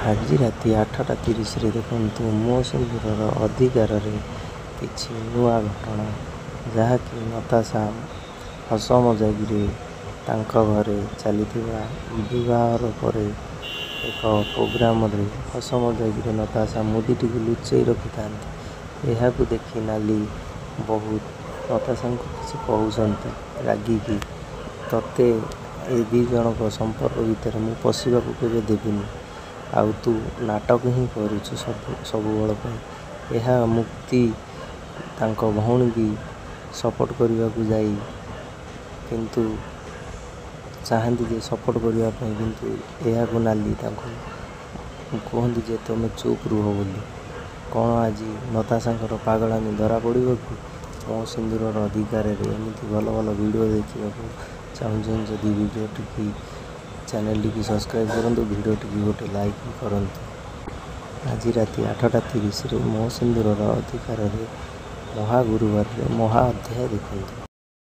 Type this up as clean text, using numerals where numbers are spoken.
ଆଜି ରାତି 8:30ରେ ଦେଖନ୍ତୁ ମୋ ସିନ୍ଦୁରର ଅଧିକାରରେ କିଛି ନୂଆ ଘଟଣା, ଯାହାକି ନତାଶା ହସ ମଜାକରେ ତାଙ୍କ ଘରେ ଚାଲିଥିବା ବିବାହର ପରେ ଏକ ପ୍ରୋଗ୍ରାମରେ ହସ ମଜାକରେ ନତାଶା ମୁଦିଟିକୁ ଲୁଚେଇ ରଖିଥାନ୍ତି। ଏହାକୁ ଦେଖି ନାଲି ବହୁତ ନତାଶାଙ୍କୁ କିଛି କହୁଛନ୍ତି ରାଗିକି, ତତେ ଏ ଦୁଇ ଜଣଙ୍କ ସମ୍ପର୍କ ଭିତରେ ମୁଁ ପଶିବାକୁ କେବେ ଦେବିନି, ଆଉ ତୁ ନାଟକ ହିଁ କରୁଛୁ ସବୁବେଳ ପାଇଁ। ଏହା ମୁକ୍ତି ତାଙ୍କ ଭଉଣୀକି ସପୋର୍ଟ କରିବାକୁ ଯାଇ କିନ୍ତୁ ଚାହାନ୍ତି ଯେ ସପୋର୍ଟ କରିବା ପାଇଁ, କିନ୍ତୁ ଏହାକୁ ନାଲି ତାଙ୍କୁ କୁହନ୍ତି ଯେ ତୁମେ ଚୁପ୍ ରୁହ ବୋଲି। କ'ଣ ଆଜି ନତାଶାଙ୍କର ପାଗଳାମି ଧରା ପଡ଼ିବ କି? ମୋ ସିନ୍ଦୁରର ଅଧିକାରରେ ଏମିତି ଭଲ ଭଲ ଭିଡ଼ିଓ ଦେଖିବାକୁ ଚାହୁଁଛନ୍ତି ଯଦି ଭିଡ଼ିଓଟିକି ଚ୍ୟାନେଲଟିକି ସବସ୍କ୍ରାଇବ୍ କରନ୍ତୁ, ଭିଡ଼ିଓଟିକି ଗୋଟେ ଲାଇକ୍ କରନ୍ତୁ। ଆଜି ରାତି 8:30ରେ ମୋ ସିନ୍ଦୁରର ଅଧିକାରରେ ମହାଗୁରୁବାରରେ ମହା ଅଧ୍ୟାୟ ଦେଖନ୍ତୁ।